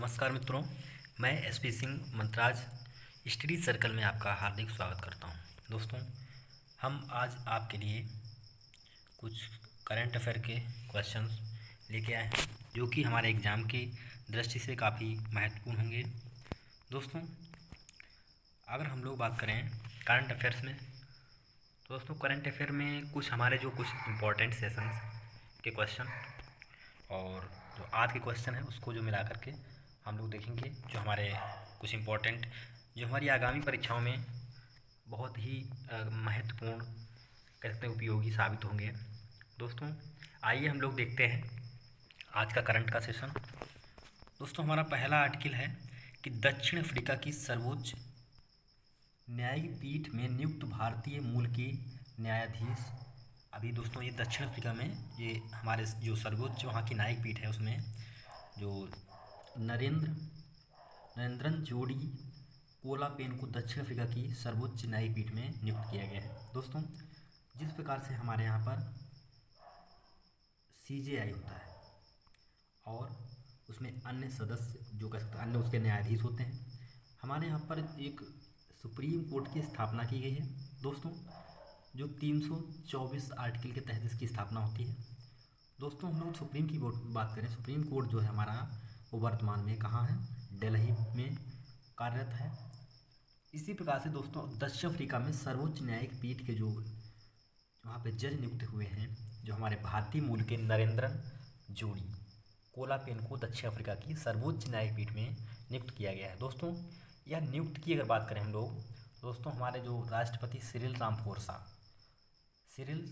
नमस्कार मित्रों, मैं एसपी सिंह मंत्राज स्टडी सर्कल में आपका हार्दिक स्वागत करता हूं। दोस्तों, हम आज आपके लिए कुछ करंट अफेयर के क्वेश्चंस लेके आए हैं जो कि हमारे एग्ज़ाम की दृष्टि से काफ़ी महत्वपूर्ण होंगे। दोस्तों, अगर हम लोग बात करें करंट अफेयर्स में, तो दोस्तों करंट अफेयर में कुछ इम्पोर्टेंट सेशंस के क्वेश्चन और जो आज के क्वेश्चन है उसको जो मिला करके हम लोग देखेंगे, जो हमारे कुछ इम्पोर्टेंट जो हमारी आगामी परीक्षाओं में बहुत ही महत्वपूर्ण कह सकते हैं उपयोगी साबित होंगे। दोस्तों, आइए हम लोग देखते हैं आज का करंट का सेशन। दोस्तों, हमारा पहला आर्टिकल है कि दक्षिण अफ्रीका की सर्वोच्च न्यायिक पीठ में नियुक्त भारतीय मूल के न्यायाधीश। अभी दोस्तों ये दक्षिण अफ्रीका में ये हमारे जो सर्वोच्च वहाँ की न्यायिक पीठ है उसमें जो नरेंद्रन जोड़ी कोलापेन को दक्षिण अफ्रीका की सर्वोच्च न्यायिक पीठ में नियुक्त किया गया है। दोस्तों, जिस प्रकार से हमारे यहाँ पर सीजेआई होता है और उसमें अन्य सदस्य जो कह सकते हैं अन्य उसके न्यायाधीश होते हैं, हमारे यहाँ पर एक सुप्रीम कोर्ट की स्थापना की गई है। दोस्तों, जो 324 आर्टिकल के तहत इसकी स्थापना होती है। दोस्तों, हम लोग सुप्रीम की बात करें, सुप्रीम कोर्ट जो है हमारा वो वर्तमान में कहाँ है? दिल्ली में कार्यरत है। इसी प्रकार से दोस्तों दक्षिण अफ्रीका में सर्वोच्च न्यायिक पीठ के जो वहाँ पे जज नियुक्त हुए हैं, जो हमारे भारतीय मूल के नरेंद्रन जोड़ी कोलापेन को दक्षिण अफ्रीका की सर्वोच्च न्यायिक पीठ में नियुक्त किया गया है। दोस्तों, यह नियुक्त की अगर बात करें हम लोग, दोस्तों हमारे जो राष्ट्रपति सिरिल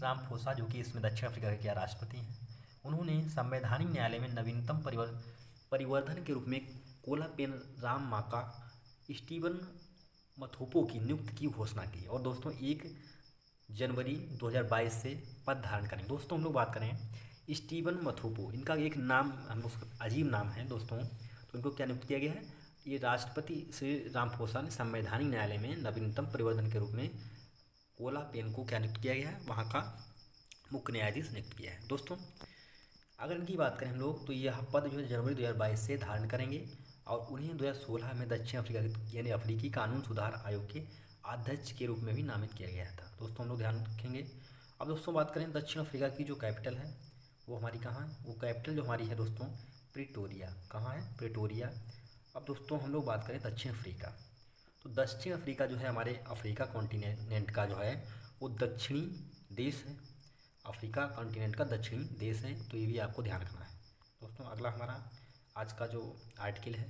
रामफोसा जो कि इसमें दक्षिण अफ्रीका के क्या राष्ट्रपति हैं, उन्होंने संवैधानिक न्यायालय में नवीनतम परिवर्धन के रूप में कोलापेन राममाका स्टीवन मथोपो की नियुक्ति की घोषणा की और दोस्तों 1 जनवरी 2022 से पद धारण करेंगे। दोस्तों, हम लोग बात करें स्टीवन मथोपो, इनका एक नाम हम लोग अजीब नाम है दोस्तों, तो इनको क्या नियुक्त किया गया है? ये राष्ट्रपति श्री रामफोसा ने संवैधानिक न्यायालय में नवीनतम परिवर्तन के रूप में कोलापेन को क्या नियुक्त किया गया है? वहाँ का मुख्य न्यायाधीश नियुक्त किया है। दोस्तों, अगर इनकी बात करें हम लोग, तो यह पद जो है जनवरी 2022 से धारण करेंगे और उन्हें 2016 में दक्षिण अफ्रीका यानी अफ्रीकी कानून सुधार आयोग के अध्यक्ष के रूप में भी नामित किया गया था। दोस्तों, हम लोग ध्यान रखेंगे। अब दोस्तों बात करें दक्षिण अफ्रीका की जो कैपिटल है वो हमारी कहाँ है? वो कैपिटल जो हमारी है दोस्तों प्रिटोरिया। कहाँ है? प्रिटोरिया। अब दोस्तों हम लोग बात करें दक्षिण अफ्रीका, तो दक्षिण अफ्रीका जो है हमारे अफ्रीका कॉन्टिनेंट का जो है वो दक्षिणी देश है, अफ्रीका कॉन्टिनेंट का दक्षिणी देश है, तो ये भी आपको ध्यान रखना है। दोस्तों, अगला हमारा आज का जो आर्टिकल है,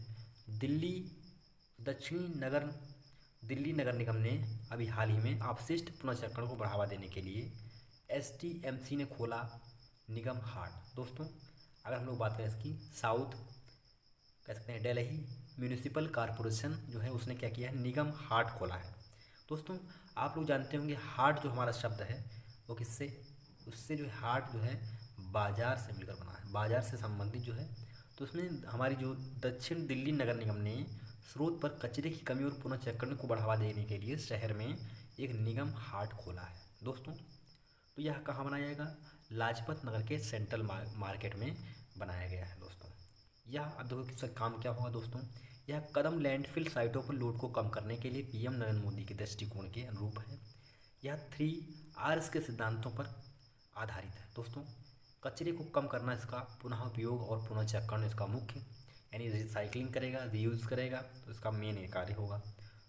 दिल्ली नगर निगम ने अभी हाल ही में अपशिष्ट पुनर्चक्रण को बढ़ावा देने के लिए एसटीएमसी ने खोला निगम हाट। दोस्तों, अगर हम लोग बात करें इसकी, साउथ कह सकते हैं दिल्ली म्यूनिसिपल कॉरपोरेशन जो है उसने क्या किया है? निगम हाट खोला है। दोस्तों, आप लोग जानते होंगे हाट जो हमारा शब्द है वो किससे, उससे जो है हाट जो है बाज़ार से मिलकर बना है, बाज़ार से संबंधित जो है। तो उसमें हमारी जो दक्षिण दिल्ली नगर निगम ने स्रोत पर कचरे की कमी और पुनर्चक्रण को बढ़ावा देने के लिए शहर में एक निगम हाट खोला है। दोस्तों, तो यह कहाँ बनाया जाएगा? लाजपत नगर के सेंट्रल मार्केट में बनाया गया है। दोस्तों, यह अब देखो किसका काम क्या होगा? दोस्तों, यह कदम लैंडफिल साइटों पर लोड को कम करने के लिए पीएम नरेंद्र मोदी के दृष्टिकोण के अनुरूप है। यह 3 Rs के सिद्धांतों पर आधारित है। दोस्तों, कचरे को कम करना इसका पुनः उपयोग और पुनर्चक्रण इसका मुख्य, यानी रिसाइकलिंग करेगा, रीयूज़ करेगा, तो इसका मेन ये कार्य होगा।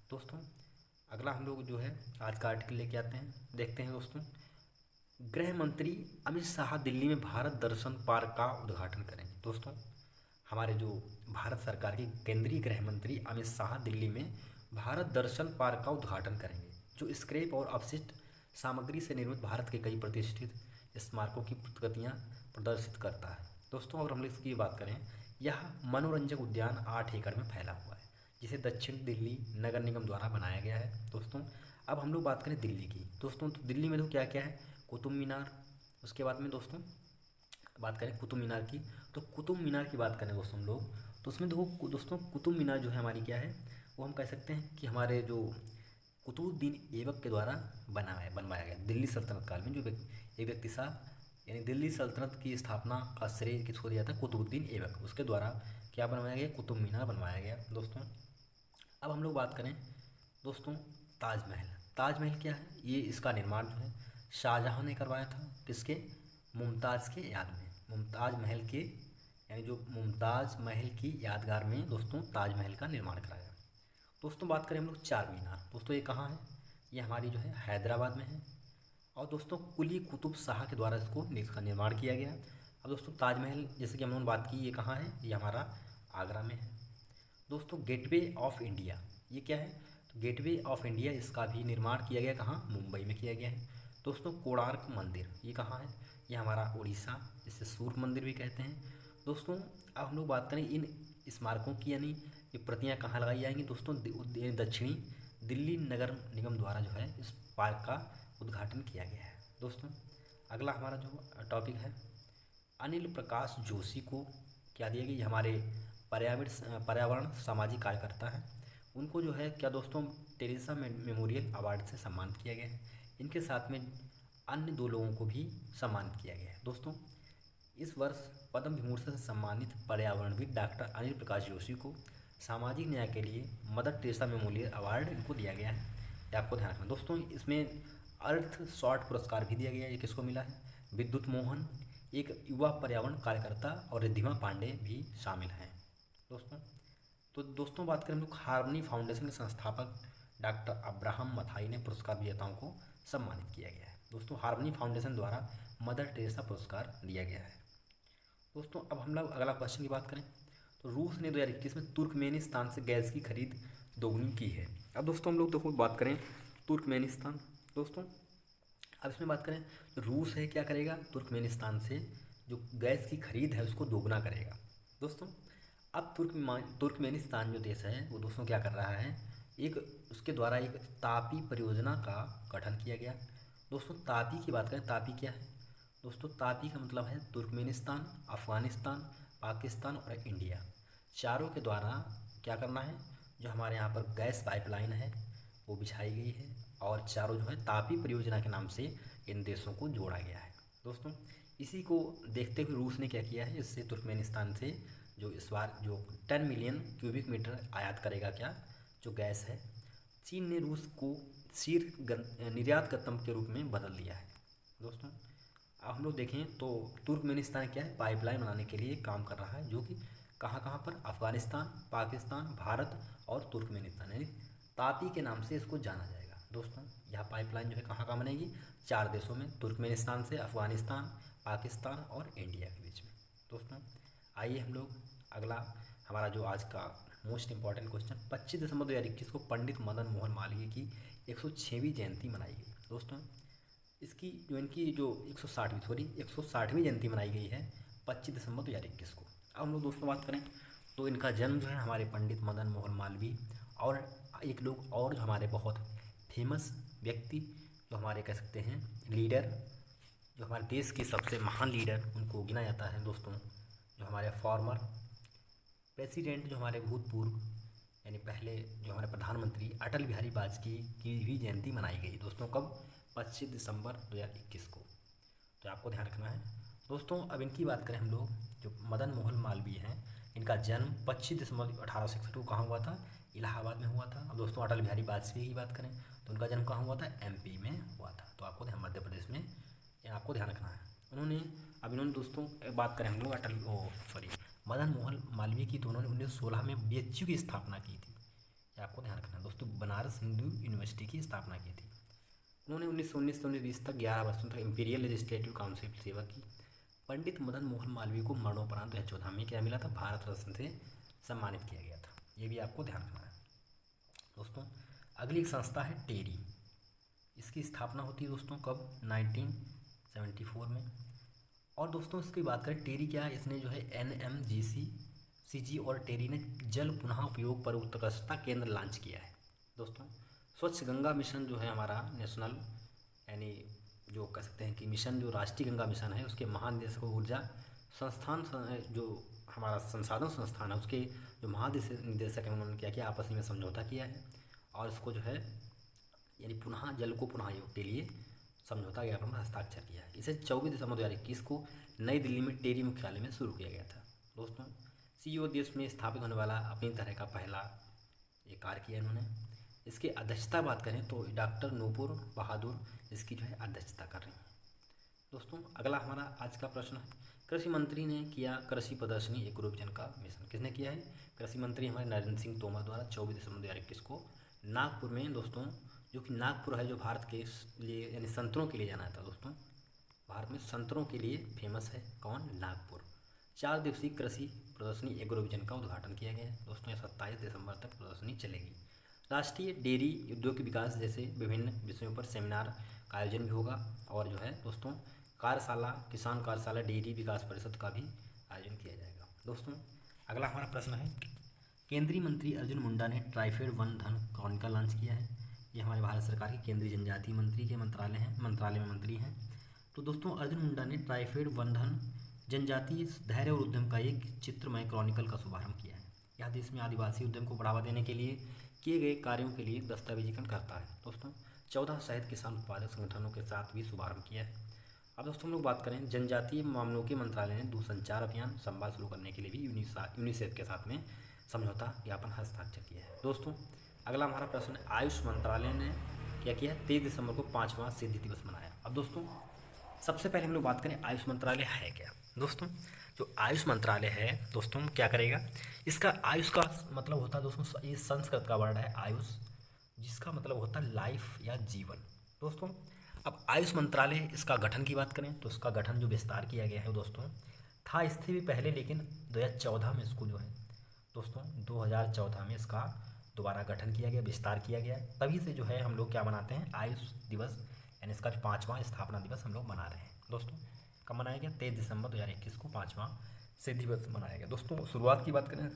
दोस्तों, अगला हम लोग जो है आज का आर्टिकल लेके आते हैं, देखते हैं। दोस्तों, गृह मंत्री अमित शाह दिल्ली में भारत दर्शन पार्क का उद्घाटन करेंगे। दोस्तों, हमारे जो भारत सरकार के केंद्रीय गृह मंत्री अमित शाह दिल्ली में भारत दर्शन पार्क का उद्घाटन करेंगे, जो स्क्रैप और अपशिष्ट सामग्री से निर्मित भारत के कई प्रतिष्ठित स्मारकों की प्रतिकृतियाँ प्रदर्शित करता है। दोस्तों, अगर हम लोग इसकी बात करें, यह मनोरंजक उद्यान 8 एकड़ में फैला हुआ है, जिसे दक्षिण दिल्ली नगर निगम द्वारा बनाया गया है। दोस्तों, अब हम लोग बात करें दिल्ली की। दोस्तों, तो दिल्ली में तो क्या क्या है? कुतुब मीनार, उसके बाद में दोस्तों बात करें कुतुब मीनार की, तो कुतुब मीनार की बात करें दोस्तों हम लोग, तो उसमें देखो दोस्तों कुतुब मीनार जो है हमारी क्या है, वो हम कह सकते हैं कि हमारे जो कुतुबुद्दीन ऐबक के द्वारा बनवाया गया दिल्ली सल्तनत काल में। जो एक व्यक्ति था, यानी दिल्ली सल्तनत की स्थापना का श्रेय किसको दिया था? कुतुबुद्दीन ऐबक, उसके द्वारा क्या बनवाया गया, कुतुब मीनार बनवाया गया दोस्तों। अब हम लोग बात करें दोस्तों ताजमहल। ताजमहल क्या है, ये इसका निर्माण जो है शाहजहाँ ने करवाया था, किसके, मुमताज़ के याद में, मुमताज़ महल के, यानी जो मुमताज़ महल की यादगार में दोस्तों ताजमहल का निर्माण कराया। दोस्तों बात करें हम लोग चार मीनार, दोस्तों ये कहाँ है, ये हमारी जो है हैदराबाद में है, और दोस्तों कुली कुतुब शाह के द्वारा इसका निर्माण किया गया। अब दोस्तों ताजमहल जैसे कि हम लोगों ने बात की, ये कहाँ है, ये हमारा आगरा में है। दोस्तों गेटवे ऑफ इंडिया, ये क्या है, तो गेटवे ऑफ इंडिया इसका भी निर्माण किया गया कहाँ, मुंबई में किया गया है। दोस्तों कोणार्क मंदिर, ये कहाँ है, ये हमारा उड़ीसा, इसे सूर्य मंदिर भी कहते हैं। दोस्तों अब हम लोग बात करें इन स्मारकों की, यानी ये प्रतियाँ कहाँ लगाई जाएंगी दोस्तों, दक्षिणी दिल्ली नगर निगम द्वारा जो है इस पार्क का उद्घाटन किया गया है। दोस्तों अगला हमारा जो टॉपिक है, अनिल प्रकाश जोशी को क्या दिया गया, ये हमारे पर्यावरण सामाजिक कार्यकर्ता हैं, उनको जो है क्या दोस्तों टेरेसा मेमोरियल अवार्ड से सम्मानित किया गया है। इनके साथ में अन्य दो लोगों को भी सम्मानित किया गया है। दोस्तों इस वर्ष पद्म विभूषण से सम्मानित पर्यावरणविद डॉक्टर अनिल प्रकाश जोशी को सामाजिक न्याय के लिए मदर टेरेसा मेमोरियल अवार्ड इनको दिया गया है, ये आपको ध्यान रखना। दोस्तों इसमें अर्थ शॉर्ट पुरस्कार भी दिया गया है, ये किसको मिला है, विद्युत मोहन, एक युवा पर्यावरण कार्यकर्ता, और रिद्धिमा पांडे भी शामिल हैं दोस्तों। तो दोस्तों बात करें हम लोग हार्मनी फाउंडेशन के संस्थापक डॉक्टर अब्राहम मथाई ने पुरस्कार विजेताओं को सम्मानित किया गया है। दोस्तों हार्मनी फाउंडेशन द्वारा मदर टेरेसा पुरस्कार दिया गया है। दोस्तों अब हम लोग अगला क्वेश्चन की बात करें, तो रूस ने 2021 में तुर्कमेनिस्तान से गैस की खरीद दोगुनी की है। अब दोस्तों हम लोग देखो बात करें तुर्कमेनिस्तान, दोस्तों अब इसमें बात करें तो रूस है क्या करेगा, तुर्कमेनिस्तान से जो गैस की खरीद है उसको दोगुना करेगा। दोस्तों अब तुर्कमेनिस्तान जो देश है वो दोस्तों क्या कर रहा है, एक उसके द्वारा एक तापी परियोजना का गठन किया गया। दोस्तों तापी की बात करें, तापी क्या है दोस्तों, तापी का मतलब है तुर्कमेनिस्तान, अफ़गानिस्तान, पाकिस्तान और इंडिया, चारों के द्वारा क्या करना है, जो हमारे यहाँ पर गैस पाइपलाइन है वो बिछाई गई है, और चारों जो है तापी परियोजना के नाम से इन देशों को जोड़ा गया है। दोस्तों इसी को देखते हुए रूस ने क्या किया है, इससे तुर्कमेनिस्तान से जो इस बार जो 10 मिलियन क्यूबिक मीटर आयात करेगा क्या, जो गैस है, चीन ने रूस को निर्यात गंतव्य के रूप में बदल दिया है। दोस्तों अब हम लोग देखें तो तुर्कमेनिस्तान क्या है, पाइपलाइन बनाने के लिए काम कर रहा है, जो कि कहाँ कहाँ पर, अफ़गानिस्तान, पाकिस्तान, भारत और तुर्कमेनिस्तान, यानी तापी के नाम से इसको जाना जाएगा। दोस्तों यह पाइपलाइन जो है कहाँ कहाँ बनेगी, चार देशों में, तुर्कमेनिस्तान से अफ़गानिस्तान, पाकिस्तान और इंडिया के बीच में। दोस्तों आइए हम लोग अगला हमारा जो आज का मोस्ट इंपॉर्टेंट क्वेश्चन, 25 दिसंबर 2021 को पंडित मदन मोहन मालवीय की 106वीं जयंती मनाई गई। दोस्तों इसकी जो इनकी जो 160वीं जयंती मनाई गई है 25 दिसंबर 2021 को। अब हम लोग दोस्तों बात करें तो इनका जन्म जो है हमारे पंडित मदन मोहन मालवीय, और एक लोग और जो हमारे बहुत फेमस व्यक्ति, जो हमारे कह सकते हैं लीडर, जो हमारे देश के सबसे महान लीडर उनको गिना जाता है दोस्तों, जो हमारे फॉर्मर प्रेसिडेंट, जो हमारे भूतपूर्व यानी पहले जो हमारे प्रधानमंत्री अटल बिहारी वाजपेयी की भी जयंती मनाई गई दोस्तों, कब, 25 दिसंबर 2021 को। तो आपको ध्यान रखना है। दोस्तों अब इनकी बात करें हम लोग, जो मदन मोहन मालवीय हैं, इनका जन्म 25 दिसंबर 1861 को कहाँ हुआ था, इलाहाबाद में हुआ था। अब दोस्तों अटल बिहारी वाजपेयी की बात करें तो उनका जन्म कहाँ हुआ था, एमपी में हुआ था। तो आपको मध्य प्रदेश में, ये आपको ध्यान रखना है। इन्होंने दोस्तों एक बात करें हम लोग मदन मोहन मालवीय की, तो उन्होंने 1916 में बीएचयू की स्थापना की थी, ये आपको ध्यान रखना है दोस्तों, बनारस हिंदू यूनिवर्सिटी की स्थापना की थी। उन्होंने 1919 से 1920 तक 11 वर्षों तक इंपीरियल लेजिस्लेटिव काउंसिल की सेवा की। पंडित मदन मोहन मालवीय को मरणोपरांत 2014 में क्या मिला था, भारत रत्न से सम्मानित किया गया था, ये भी आपको ध्यान रखना है। दोस्तों अगली एक संस्था है टेरी, इसकी स्थापना होती है दोस्तों कब, 1974 में। और दोस्तों इसकी बात करें टेरी क्या है, इसने जो है NMGC और टेरी ने जल पुनः उपयोग पर उत्कृष्टता केंद्र लॉन्च किया है। दोस्तों स्वच्छ गंगा मिशन जो है हमारा नेशनल, यानी जो कह सकते हैं कि मिशन, जो राष्ट्रीय गंगा मिशन है, उसके महानिदेशक ऊर्जा संस्थान, जो हमारा संसाधन संस्थान है, उसके जो महानिदेशक हैं उन्होंने क्या किया, आपस में समझौता किया है, और इसको जो है यानी पुनः जल को पुनः योग के लिए समझौता ज्ञापन पर हस्ताक्षर किया है। इसे 24 दिसंबर 2021 को नई दिल्ली में टेरी मुख्यालय में शुरू किया गया था। दोस्तों CEO देश में स्थापित होने वाला अपनी तरह का पहला ये कार्य किया इन्होंने। इसकी अध्यक्षता बात करें तो डॉक्टर नूपुर बहादुर इसकी जो है अध्यक्षता कर रही हैं। दोस्तों अगला हमारा आज का प्रश्न है, कृषि मंत्री ने किया कृषि प्रदर्शनी एग्रो विजन का मिशन। किसने किया है? कृषि मंत्री हमारे नरेंद्र सिंह तोमर द्वारा 24 दिसंबर 2021 को नागपुर में, दोस्तों जो कि नागपुर है जो भारत के लिए यानी संतरों के लिए जाना था दोस्तों, भारत में संतरों के लिए फेमस है कौन? नागपुर। 4 दिवसीय कृषि प्रदर्शनी एग्रो विजन का उद्घाटन किया गया है दोस्तों। यह 27 दिसंबर तक प्रदर्शनी चलेगी। राष्ट्रीय डेयरी उद्योग के विकास जैसे विभिन्न विषयों पर सेमिनार का आयोजन भी होगा और जो है दोस्तों कार्यशाला, किसान कार्यशाला, डेयरी विकास परिषद का भी आयोजन किया जाएगा। दोस्तों अगला हमारा प्रश्न है, केंद्रीय मंत्री अर्जुन मुंडा ने ट्राइफेड वन धन क्रॉनिकल लॉन्च किया है। ये हमारे भारत सरकार के केंद्रीय जनजातीय मंत्री के मंत्रालय में मंत्री हैं। तो दोस्तों अर्जुन मुंडा ने ट्राइफेड वन धन जनजातीय धैर्य और उद्यम का एक चित्रमय क्रॉनिकल का शुभारंभ किया है। यह देश में आदिवासी उद्यम को बढ़ावा देने के लिए किए गए कार्यों के लिए दस्तावेजीकरण करता है। दोस्तों 14 शहद किसान उत्पादक संगठनों के साथ भी शुभारंभ किया है। अब दोस्तों हम लोग बात करें, जनजातीय मामलों के मंत्रालय ने दूरसंचार अभियान संवाद शुरू करने के लिए भी यूनिसेफ के साथ में समझौता ज्ञापन हस्ताक्षर किया है। दोस्तों अगला हमारा प्रश्न है, आयुष मंत्रालय ने क्या किया? 23 दिसंबर को 5वां सिद्धि दिवस मनाया। अब दोस्तों सबसे पहले हम लोग बात करें आयुष मंत्रालय है क्या। दोस्तों जो आयुष मंत्रालय है दोस्तों क्या करेगा? इसका आयुष का मतलब होता है दोस्तों, ये संस्कृत का वर्ड है आयुष, जिसका मतलब होता है लाइफ या जीवन। दोस्तों अब आयुष मंत्रालय इसका गठन की बात करें तो इसका गठन जो विस्तार किया गया है दोस्तों, था इससे भी पहले, लेकिन 2014 में इसको जो है दोस्तों 2014 में इसका दोबारा गठन किया गया, विस्तार किया गया। तभी से जो है हम लोग क्या मनाते हैं? आयुष दिवस, यानी इसका जो 5वां स्थापना दिवस हम लोग मना रहे हैं। दोस्तों कब मनाया गया? 23 दिसंबर 2021 को 5वां सिद्धि दिवस मनाया गया। दोस्तों शुरुआत की बात करें,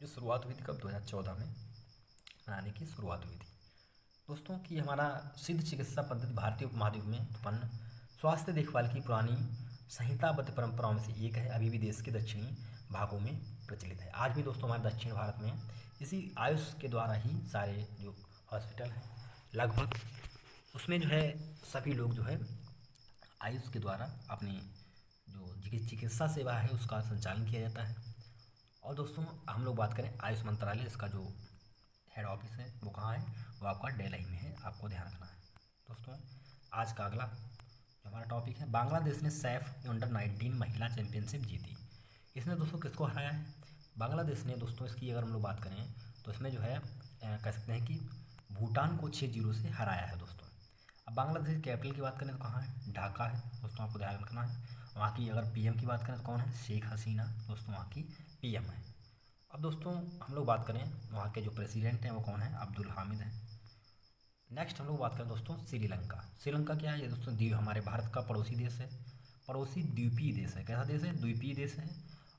जो शुरुआत हुई थी कब? 2014 में मनाने की शुरुआत हुई थी दोस्तों। कि हमारा सिद्ध चिकित्सा पद्धति भारतीय उपमहाद्वीप में उत्पन्न स्वास्थ्य देखभाल की पुरानी संहिताबद्ध परंपराओं में से एक है। अभी भी देश के दक्षिणी भागों में प्रचलित है। आज भी दोस्तों हमारे दक्षिण भारत में इसी आयुष के द्वारा ही सारे जो हॉस्पिटल हैं लगभग, उसमें जो है सभी लोग जो है आयुष के द्वारा अपनी जो चिकित्सा सेवा है उसका संचालन किया जाता है। और दोस्तों हम लोग बात करें आयुष मंत्रालय, इसका जो हेड ऑफिस है वो कहाँ है? वो आपका दिल्ली में है, आपको ध्यान रखना है। दोस्तों आज का अगला जो हमारा टॉपिक है, बांग्लादेश ने सैफ अंडर-19 महिला चैंपियनशिप जीती। इसने दोस्तों किसको हराया है? बांग्लादेश ने दोस्तों, इसकी अगर हम लोग बात करें तो इसमें जो है कह सकते हैं कि भूटान को 6-0 से हराया है दोस्तों। अब बांग्लादेश की कैपिटल की बात करें तो कहाँ है? ढाका है दोस्तों, आपको ध्यान रखना है। वहाँ की अगर पीएम की बात करें तो कौन है? शेख हसीना दोस्तों वहाँ की पीएम है। अब दोस्तों हम लोग बात करें वहाँ के जो प्रेसिडेंट हैं वो कौन है? अब्दुल हामिद हैं। नेक्स्ट हम लोग बात करें दोस्तों श्रीलंका। श्रीलंका क्या है? ये दोस्तों द्वीप, हमारे भारत का पड़ोसी देश है, पड़ोसी द्वीपीय देश है। कैसा देश है? द्वीपीय देश है।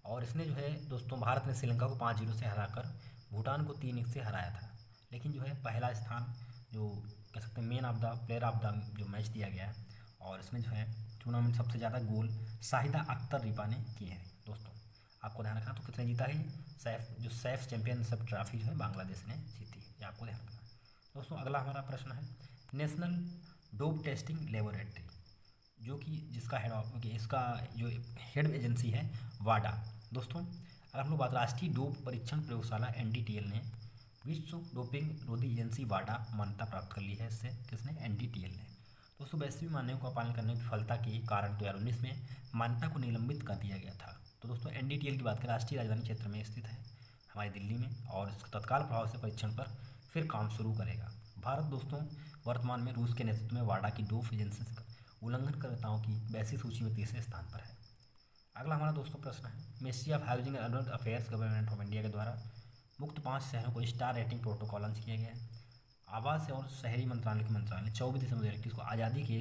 और इसने जो है दोस्तों, भारत ने श्रीलंका को 5-0 से हराकर भूटान को 3-1 से हराया था। लेकिन जो है पहला स्थान जो कह सकते हैं main of the player of the जो मैच दिया गया है, और इसमें जो है टूर्नामेंट सबसे ज़्यादा गोल शाहिदा अख्तर रिपा ने किए हैं दोस्तों, आपको ध्यान रखना। तो कितने जीता है? सैफ चैंपियनशिप ट्रॉफी जो है बांग्लादेश ने जीती है, ये आपको ध्यान रखना। दोस्तों अगला हमारा प्रश्न है, नेशनल डोप टेस्टिंग लेबोरेटरी जो कि जिसका इसका जो हेड एजेंसी है वाडा। दोस्तों अगर हम लोग बात, राष्ट्रीय डोप परीक्षण प्रयोगशाला NDTL ने विश्व डोपिंग रोधी एजेंसी वाडा मान्यता प्राप्त कर ली है। इससे किसने? NDTL ने। दोस्तों वैश्विक मानकों का पालन करने की विफलता के कारण 2019 में मान्यता को निलंबित कर दिया गया था। तो दोस्तों NDTL की बात करें, राष्ट्रीय राजधानी क्षेत्र में स्थित है हमारी दिल्ली में, और इसका तत्काल प्रभाव से परीक्षण पर फिर काम शुरू करेगा। भारत दोस्तों वर्तमान में रूस के नेतृत्व में वाडा की डोप एजेंसी उल्लंघनकर्ताओं की वैसी सूची में 3रे स्थान पर है। अगला हमारा दोस्तों प्रश्न है, ministry of housing and urban affairs government of India के द्वारा मुक्त 5 शहरों को स्टार रेटिंग प्रोटोकॉल लॉन्च किया गया है। आवास और शहरी मंत्रालय के मंत्रालय 24 दिसंबर 2021 को आज़ादी के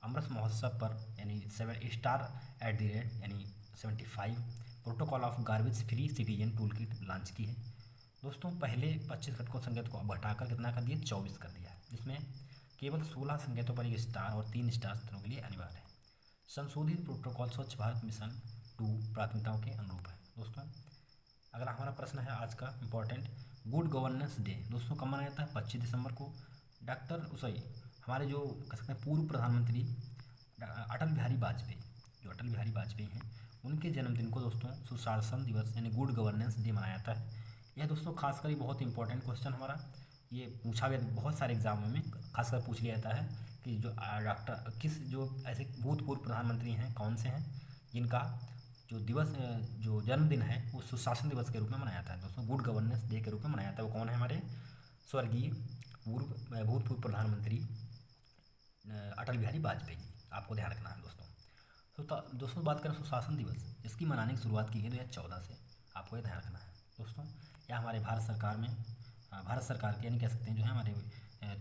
अमृत महोत्सव पर यानी 7 स्टार एट द रेट यानी 75 protocol of garbage free citizen tool kit launch की है। दोस्तों पहले 25 घटकों संकेत को अब घटाकर कितना कर दिया? 24 कर दिया है, जिसमें केवल 16 संकेतों पर 1 स्टार और 3 स्टार स्तरों के लिए अनिवार्य है। संशोधित प्रोटोकॉल स्वच्छ भारत मिशन 2 प्राथमिकताओं के अनुरूप है। दोस्तों अगला हमारा प्रश्न है आज का इम्पोर्टेंट, गुड गवर्नेंस डे दोस्तों कब मनाया जाता है? 25 दिसंबर को। हमारे जो कह सकते हैं पूर्व प्रधानमंत्री अटल बिहारी वाजपेयी हैं उनके जन्मदिन को दोस्तों सुशासन दिवस यानी गुड गवर्नेंस डे मनाया जाता है। यह दोस्तों खासकर ये बहुत इंपॉर्टेंट क्वेश्चन हमारा ये पूछा गया बहुत सारे एग्जामों में खासकर पूछ लिया जाता है कि जो डॉक्टर किस जो ऐसे भूतपूर्व प्रधानमंत्री हैं कौन से हैं जिनका जो दिवस जो जन्मदिन है वो सुशासन दिवस के रूप में मनाया जाता है दोस्तों, गुड गवर्नेंस डे के रूप में मनाया जाता है। वो कौन है? हमारे स्वर्गीय भूतपूर्व प्रधानमंत्री अटल बिहारी वाजपेयी जी, आपको ध्यान रखना है दोस्तों। तो दोस्तों बात करें सुशासन दिवस, इसकी मनाने की शुरुआत की गई 2014 से, आपको ये ध्यान रखना है दोस्तों। यह हमारे भारत सरकार में भारत सरकार के यानी कह सकते हैं जो है हमारे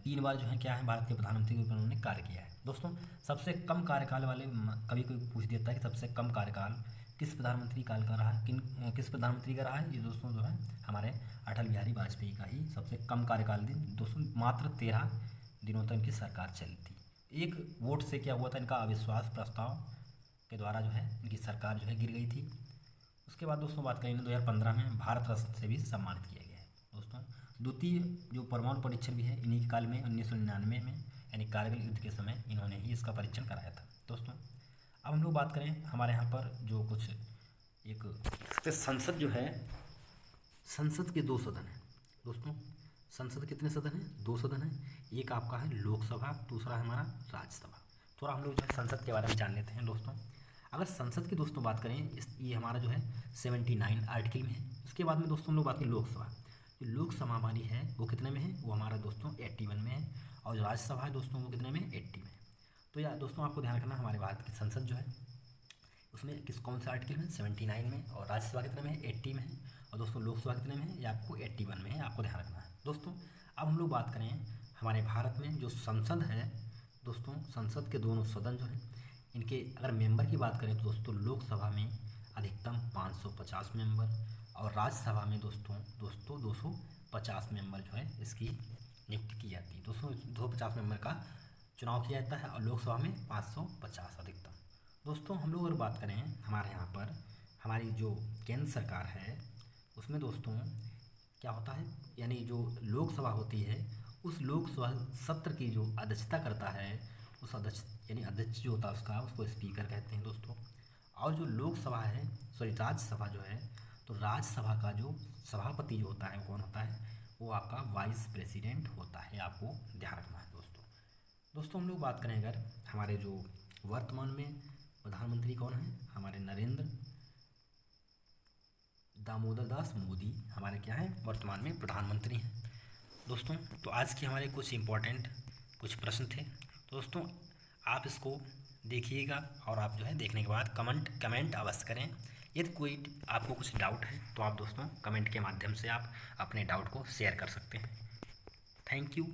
3 बार जो है क्या है भारत के प्रधानमंत्री के रूप में उन्होंने कार्य किया है दोस्तों। सबसे कम कार्यकाल वाले कभी कोई पूछ देता है कि सबसे कम कार्यकाल किस प्रधानमंत्री काल का रहा है, किस प्रधानमंत्री का रहा है, ये दोस्तों जो है हमारे अटल बिहारी वाजपेयी का ही सबसे कम कार्यकाल दिन दोस्तों, मात्र 13 दिनों तक इनकी सरकार चली थी। एक वोट से क्या हुआ था, इनका अविश्वास प्रस्ताव के द्वारा जो है इनकी सरकार जो है गिर गई थी। उसके बाद दोस्तों बात करें 2015 में भारत रत्न से भी सम्मानित किया गया है दोस्तों। द्वितीय जो परमाणु परीक्षण भी है इन्हीं काल में 1999 में यानी कारगिल युद्ध के समय इन्होंने ही इसका परीक्षण कराया था दोस्तों। अब हम लोग बात करें हमारे यहाँ पर जो कुछ एक संसद जो है, संसद के 2 सदन हैं दोस्तों। संसद कितने सदन हैं? 2 सदन हैं। एक आपका है लोकसभा, दूसरा है हमारा राज्यसभा। थोड़ा हम लोग जो है संसद के बारे में जान लेते हैं दोस्तों। अगर संसद की दोस्तों बात करें ये हमारा जो है 79 आर्टिकल में है। उसके बाद में दोस्तों हम लोग बात करें लोकसभा, जो लोकसभा हमारी है वो कितने में है? वो हमारा दोस्तों 81 में है। और जो राज्यसभा है दोस्तों वो कितने में? 80 में। तो यार दोस्तों आपको ध्यान रखना हमारे भारत की संसद जो है उसमें कौन से आर्टिकल में? 79 में। और राज्यसभा कितने में है? 80 में है। और दोस्तों लोकसभा कितने में है? ये आपको 81 में है, आपको ध्यान रखना है दोस्तों। अब हम लोग बात करें हमारे भारत में जो संसद है दोस्तों, संसद के दोनों सदन जो है इनके अगर मेंबर की बात करें तो दोस्तों लोकसभा में अधिकतम 550 मेंबर और राज्यसभा में दोस्तों 250 मेंबर जो है इसकी नियुक्ति की जाती है दोस्तों। 250 मेंबर का चुनाव किया जाता है और लोकसभा में 550 अधिकतम दोस्तों। हम लोग अगर बात करें हमारे यहाँ पर हमारी जो केंद्र सरकार है उसमें दोस्तों क्या होता है, यानी जो लोकसभा होती है उस लोकसभा सत्र की जो अध्यक्षता करता है उस अध्यक्ष यानी अध्यक्ष जो होता है उसको स्पीकर कहते हैं दोस्तों। और जो लोकसभा है राज्यसभा जो है, तो राज्यसभा का जो सभापति जो होता है वो कौन होता है? वो आपका वाइस प्रेसिडेंट होता है, आपको ध्यान रखना है दोस्तों। हम लोग बात करें अगर हमारे जो वर्तमान में प्रधानमंत्री कौन है, हमारे नरेंद्र दामोदर दास मोदी हमारे क्या है वर्तमान में प्रधानमंत्री हैं दोस्तों। तो आज के हमारे कुछ इम्पोर्टेंट कुछ प्रश्न थे दोस्तों, आप इसको देखिएगा और आप जो है देखने के बाद कमेंट अवश्य करें। यदि कोई आपको कुछ डाउट है तो आप दोस्तों कमेंट के माध्यम से आप अपने डाउट को शेयर कर सकते हैं। Thank you.